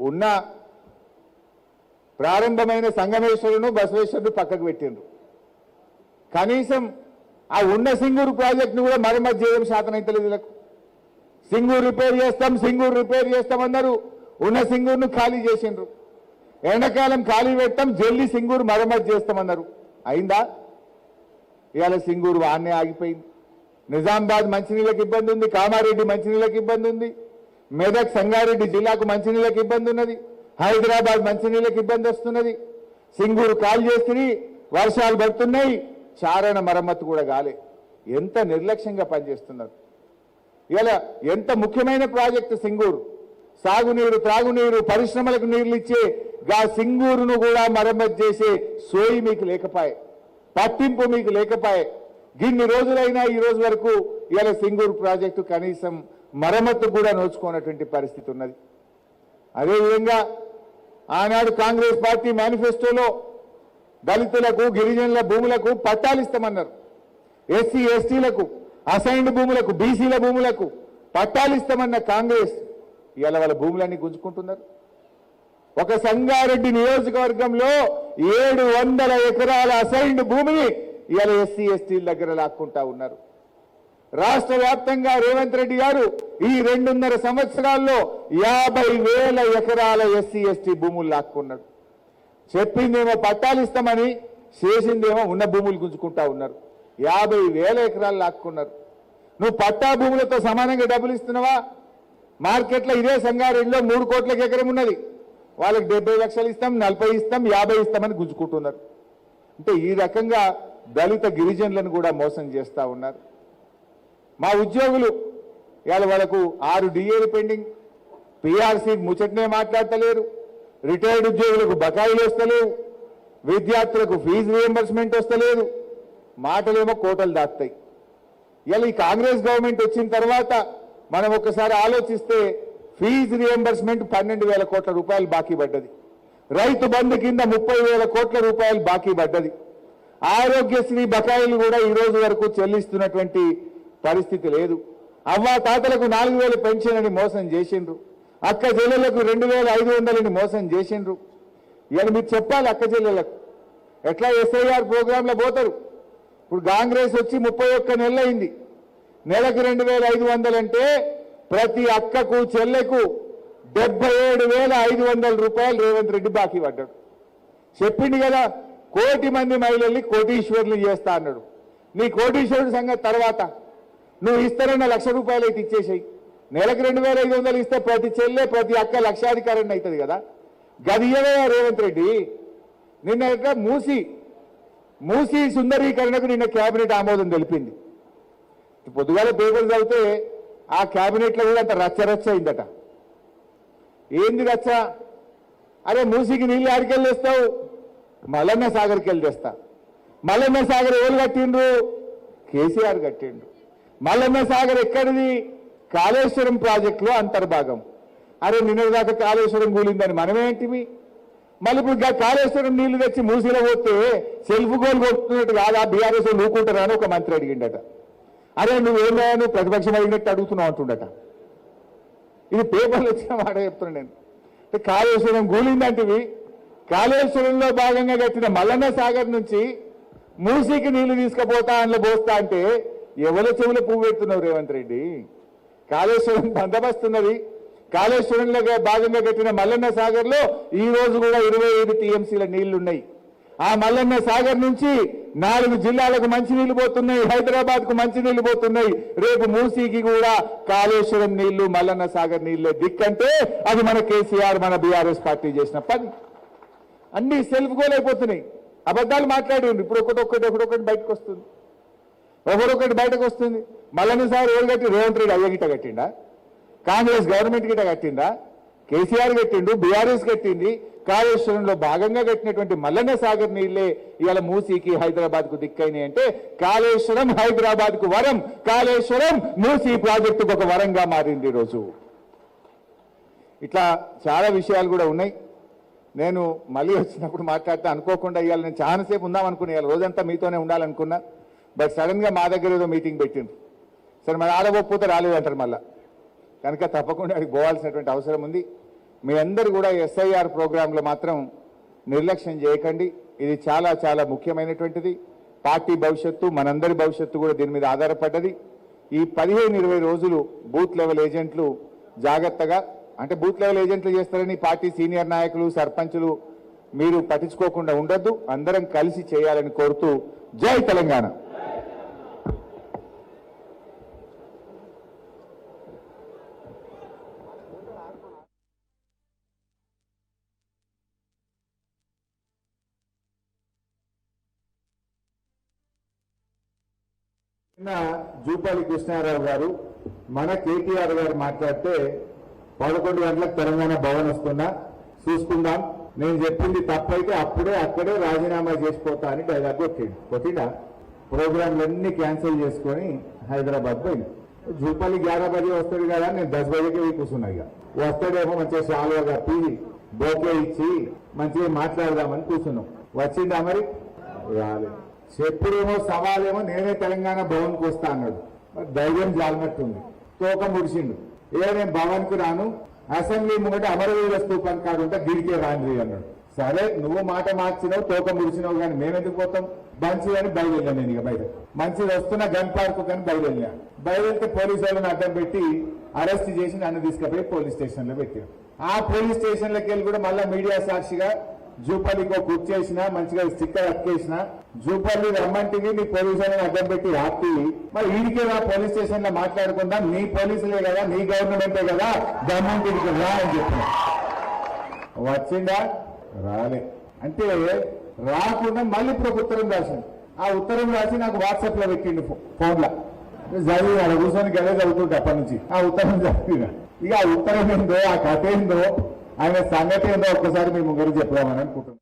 ఉన్న ప్రారంభమైన సంగమేశ్వరును బసవేశ్వరుడు పక్కకు పెట్టిండ్రు. కనీసం ఆ ఉన్న సింగూరు ప్రాజెక్టును కూడా మరమ్మతు చేయడం శాతనైతలేదు వీళ్ళకు. సింగూరు రిపేర్ చేస్తామన్నారు. ఉన్న సింగూరును ఖాళీ చేసిండ్రు. ఎండాకాలం ఖాళీ పెట్టాం, జల్లి సింగూరు మరమ్మతు చేస్తామన్నారు. అయిందా? ఇవాళ సింగూరు వాన్నే ఆగిపోయింది. నిజామాబాద్ మంచినీళ్ళకి ఇబ్బంది ఉంది, కామారెడ్డి మంచినీళ్ళకి ఇబ్బంది ఉంది, మెదక్ సంగారెడ్డి జిల్లాకు మంచినీళ్ళకి ఇబ్బంది ఉన్నది, హైదరాబాద్ మంచినీళ్ళకి ఇబ్బంది వస్తున్నది. సింగూరు కాల్ చేసి వర్షాలు పడుతున్నాయి, చారణ మరమ్మతు కూడా కాలే. ఎంత నిర్లక్ష్యంగా పనిచేస్తున్నారు. ఇలా ఎంత ముఖ్యమైన ప్రాజెక్టు సింగూరు, సాగునీరు, త్రాగునీరు, పరిశ్రమలకు నీళ్లు ఇచ్చే గా సింగూరును కూడా మరమ్మతు చేసే సోయి మీకు లేకపాయే, పట్టింపు మీకు లేకపాయే. గిన్ని రోజులైనా ఈ రోజు వరకు ఇలా సింగూరు ప్రాజెక్టు కనీసం మరమ్మతు కూడా నోచుకోనటువంటి పరిస్థితి ఉన్నది. అదేవిధంగా ఆనాడు కాంగ్రెస్ పార్టీ మేనిఫెస్టోలో దళితులకు, గిరిజనుల భూములకు పట్టాలు ఇస్తామన్నారు. ఎస్సీ ఎస్టీలకు, అసైన్డ్ భూములకు, బీసీల భూములకు పట్టాలు ఇస్తామన్న కాంగ్రెస్ ఇవాళ వాళ్ళ భూములన్నీ గుంజుకుంటున్నారు. ఒక సంగారెడ్డి నియోజకవర్గంలో 700 ఎకరాల అసైన్డ్ భూమిని ఇవాళ ఎస్సీ ఎస్టీల దగ్గర లాక్కుంటా ఉన్నారు. రాష్ట్ర వ్యాప్తంగా రేవంత్ రెడ్డి గారు ఈ 2.5 సంవత్సరాల్లో 50,000 ఎకరాల ఎస్సీ ఎస్టీ భూములు లాక్కున్నాడు. చెప్పిందేమో పట్టాలు ఇస్తామని, చేసిందేమో ఉన్న భూములు గుంజుకుంటా ఉన్నారు. 50,000 ఎకరాలు లాక్కున్నారు. నువ్వు పట్టా భూములతో సమానంగా డబ్బులు ఇస్తున్నావా? మార్కెట్లో ఇదే సంగారెడ్డిలో 3 కోట్లకు ఎకరం ఉన్నది, వాళ్ళకి 70 లక్షలు ఇస్తాం, 40 ఇస్తాం, 50 ఇస్తామని గుంజుకుంటున్నారు. అంటే ఈ రకంగా దళిత గిరిజనులను కూడా మోసం చేస్తూ ఉన్నారు. మా ఉద్యోగులు ఇవాళ వాళ్ళకు 6 డిఏలు పెండింగ్, పిఆర్సీ ముచ్చటనే మాట్లాడతలేరు, రిటైర్డ్ ఉద్యోగులకు బకాయిలు వస్తలేవు, విద్యార్థులకు ఫీజు రియంబర్స్మెంట్ వస్తలేదు, మాటలేమో కోటలు దాస్తాయి. ఇలా ఈ కాంగ్రెస్ గవర్నమెంట్ వచ్చిన తర్వాత మనం ఒకసారి ఆలోచిస్తే ఫీజు రియంబర్స్మెంట్ 12,000 కోట్ల రూపాయలు బాకీ పడ్డది. రైతు బంధు కింద 30,000 కోట్ల రూపాయలు బాకీ పడ్డది. ఆరోగ్యశ్రీ బకాయిలు కూడా ఈ రోజు వరకు చెల్లిస్తున్నటువంటి పరిస్థితి లేదు. అవ్వా తాతలకు 4,000 పెన్షన్ అని మోసం చేసిండ్రు. అక్క చెల్లెలకు 2,500 అని మోసం చేసిండ్రు. ఇవాళ మీరు చెప్పాలి అక్క చెల్లెలకు ఎట్లా SIR ప్రోగ్రాంలో పోతారు. ఇప్పుడు కాంగ్రెస్ వచ్చి 31 నెలలు అయింది. నెలకు 2,500 అంటే ప్రతి అక్కకు చెల్లెకు 77,500 రూపాయలు రేవంత్ రెడ్డి బాకీ పడ్డాడు. చెప్పింది కదా, 1 కోటి మంది మహిళల్ని కోటీశ్వరులు చేస్తా అన్నాడు. నీ కోటీశ్వరుడి సంగతి తర్వాత, నువ్వు ఇస్తారన్న 1,00,000 రూపాయలు అయితే ఇచ్చేసాయి. నెలకు 2,500 ఇస్తే ప్రతి చెల్లె, ప్రతి అక్క లక్షాధికారాన్ని అవుతుంది కదా. గదియవే రేవంత్ రెడ్డి. నిన్న మూసి సుందరీకరణకు నిన్న కేబినెట్ ఆమోదం తెలిపింది. పొద్దుగాల పేపర్ చదివితే ఆ కేబినెట్లో కూడా అంత రచ్చ అయిందట. ఏంది రచ్చ? అరే మూసికి నీళ్ళు ఆడికెళ్ళి తెస్తావు, మల్లన్న సాగర్కి వెళ్ళి తెస్తా. మల్లన్న సాగర్ ఎవరు కట్టిండ్రు? కేసీఆర్ కట్టిండు. మల్లన్న సాగర్ ఎక్కడిది? కాళేశ్వరం ప్రాజెక్టులో అంతర్భాగం. అరే నిన్నటిదాకా కాళేశ్వరం కూలిందని మనమేంటివి? మళ్ళీ ఇప్పుడు కాళేశ్వరం నీళ్లు తెచ్చి మూసిలో పోతే సెల్ఫ్ గోల్ కొట్టుకున్నట్టు కాదా బీఆర్ఎస్ నూకుంటారా అని ఒక మంత్రి అడిగిండట. అరే నువ్వేమో నువ్వు ప్రతిపక్షం అడిగినట్టు అడుగుతున్నావు అంటుండట. ఇది పేపర్లు వచ్చిన మాట చెప్తున్నా నేను. కాళేశ్వరం కూలిందంటివి. కాళేశ్వరంలో భాగంగా కట్టిన మల్లన్న సాగర్ నుంచి మూసికి నీళ్లు తీసుకుపోతా అందులో పోస్తా అంటే ఎవరి చెవులు పువ్వు పెడుతున్నావు రేవంత్ రెడ్డి? కాళేశ్వరం బందోబస్తున్నది. కాళేశ్వరంలో భాగంగా కట్టిన మల్లన్న సాగర్ లో ఈ రోజు కూడా 25 TMCల నీళ్లున్నాయి. ఆ మల్లన్న సాగర్ నుంచి 4 జిల్లాలకు మంచినీళ్లు పోతున్నాయి, హైదరాబాద్ కు మంచినీళ్లు పోతున్నాయి. రేపు మూసీకి కూడా కాళేశ్వరం నీళ్లు, మల్లన్న సాగర్ నీళ్లే దిక్కంటే అది మన కేసీఆర్, మన బీఆర్ఎస్ పార్టీ చేసిన పని. అన్ని సెల్ఫ్ గోల్ అయిపోతున్నాయి. అబద్ధాలు మాట్లాడి ఇప్పుడు ఒకటొకటి బయటకు వస్తుంది, ఒకటొకటి బయటకు వస్తుంది. మల్లన్న సాగర్ ఎవరు కట్టి? రేవంత్ రెడ్డి అయ్య గిట్ట కట్టిండా? కాంగ్రెస్ గవర్నమెంట్ గిట్ట కట్టిందా? కేసీఆర్ కట్టిండు, బీఆర్ఎస్ కట్టింది. కాళేశ్వరంలో భాగంగా కట్టినటువంటి మల్లన్న సాగర్ నీళ్లే ఇవాళ మూసీకి, హైదరాబాద్ కు దిక్కైనాయి. అంటే కాళేశ్వరం హైదరాబాద్ కు వరం, కాళేశ్వరం మూసీ ప్రాజెక్టుకు ఒక వరంగా మారింది ఈరోజు. ఇట్లా చాలా విషయాలు కూడా ఉన్నాయి. నేను మళ్ళీ వచ్చినప్పుడు మాట్లాడితే అనుకోకుండా ఇవాళ నేను చాలాసేపు ఉందామనుకున్నా, ఇవాళ రోజంతా మీతోనే ఉండాలనుకున్నా. బట్ సడన్ గా మా దగ్గర ఏదో మీటింగ్ పెట్టింది. సరే మరి ఆడబోకపోతే రాలేదంటారు మళ్ళా, కనుక తప్పకుండా అడిగి పోవాల్సినటువంటి అవసరం ఉంది. మీ అందరూ కూడా ఎస్ఐఆర్ ప్రోగ్రాంలో మాత్రం నిర్లక్ష్యం చేయకండి. ఇది చాలా చాలా ముఖ్యమైనటువంటిది. పార్టీ భవిష్యత్తు, మనందరి భవిష్యత్తు కూడా దీని మీద ఆధారపడ్డది. ఈ 15-20 రోజులు బూత్ లెవెల్ ఏజెంట్లు జాగ్రత్తగా, అంటే బూత్ లెవెల్ ఏజెంట్లు చేస్తారని పార్టీ సీనియర్ నాయకులు, సర్పంచులు మీరు పట్టించుకోకుండా ఉండొద్దు. అందరం కలిసి చేయాలని కోరుతూ జై తెలంగాణ. జూపల్లి కృష్ణారావు గారు మన కేటీఆర్ గారు మాట్లాడితే 11 గంటలకు తెలంగాణ భవన్ వస్తున్నా చూసుకుందాం, నేను చెప్పింది తప్పైతే అప్పుడే అక్కడే రాజీనామా చేసిపోతా అని డైలాగ్ కొట్టిండా. ప్రోగ్రాంలన్నీ క్యాన్సిల్ చేసుకొని హైదరాబాద్ పోయింది. జూపల్లి 11 బజే వస్తాడు కదా, నేను 10 బజేకి కూర్చున్నా. ఇక వస్తాడేమో మంచిగా షాల్వా కప్పి బోకే ఇచ్చి మంచిగా మాట్లాడదామని కూర్చున్నాం. వచ్చిందా మరి? రాలేదు. చెప్పుడేమో సవాలేమో నేనే తెలంగాణ భవన్కి వస్తా అన్నాడు. ధైర్యం జాలినట్టుంది. తోక ముడిచిండు. నేను భవన్కి రాను, అసెంబ్లీ ముంగట అమరవీర స్తూపం కాడు ఉంటే గిడికే రాండ్రి అన్నాడు. సరే నువ్వు మాట మార్చినావు, తోక ముడిచినావు, కానీ మేమెందుకు పోతాం? మంచిది అని బయలుదేరాను. నేను ఇక బయట మంచిది వస్తున్నా గన్ పార్క్ కానీ బయలుదేరా. బయలుదేరితే పోలీసు వాళ్ళని అడ్డం పెట్టి అరెస్ట్ చేసి నన్ను తీసుకుపోయి పోలీస్ స్టేషన్ లో పెట్టారు. ఆ పోలీస్ స్టేషన్లోకి వెళ్ళి కూడా మళ్ళా మీడియా సాక్షిగా జూపల్లికి గుర్తు చేసిన, మంచిగా స్టిక్కర్ అక్కేసిన, జూపల్లి రమ్మంటివి నీ పోలీసులను అడ్డం పెట్టి ఆపి మరి వీడికే రా పోలీస్ స్టేషన్ లో మాట్లాడుకుందాం, నీ పోలీసులే కదా, నీ గవర్నమెంటే కదా, దమ్ముంటికి రా అని చెప్పిన. వచ్చిందా? రాలే. అంటే రాకుండా మళ్ళీ ఇప్పుడు ఒక ఉత్తరం రాసింది. ఆ ఉత్తరం రాసి నాకు వాట్సాప్ లో పెట్టిండు ఫోన్లో. చదివి అలా కూర్చొని గదే చదువుతుంటే అప్పటి నుంచి ఆ ఉత్తరం చదివిన. ఇక ఆ ఉత్తరం ఏందో, ఆ కథ ఏందో, ఆయన సంగతి ఏందో ఒక్కసారి మీ ముగ్గురు చెప్దామని అనుకుంటున్నాను.